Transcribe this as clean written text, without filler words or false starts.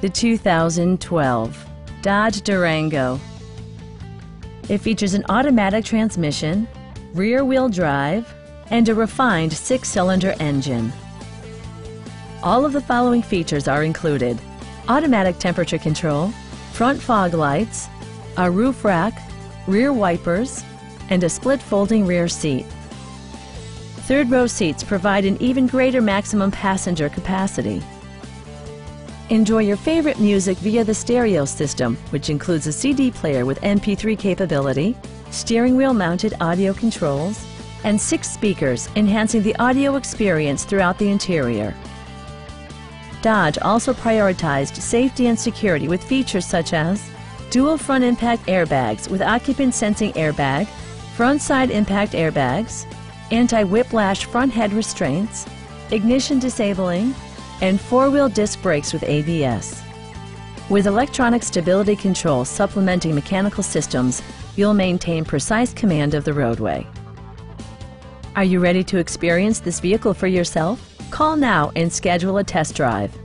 the 2012 Dodge Durango. It features an automatic transmission, rear-wheel drive, and a refined 6-cylinder engine. All of the following features are included: automatic temperature control, front fog lights, a roof rack, rear wipers, and a split folding rear seat. Third-row seats provide an even greater maximum passenger capacity. Enjoy your favorite music via the stereo system, which includes a CD player with MP3 capability, steering wheel mounted audio controls, and 6 speakers, enhancing the audio experience throughout the interior. Dodge also prioritized safety and security with features such as dual front impact airbags with occupant sensing airbag, front side impact airbags, anti-whiplash front head restraints, ignition disabling, and 4-wheel disc brakes with ABS. With electronic stability control supplementing mechanical systems, you'll maintain precise command of the roadway. Are you ready to experience this vehicle for yourself? Call now and schedule a test drive.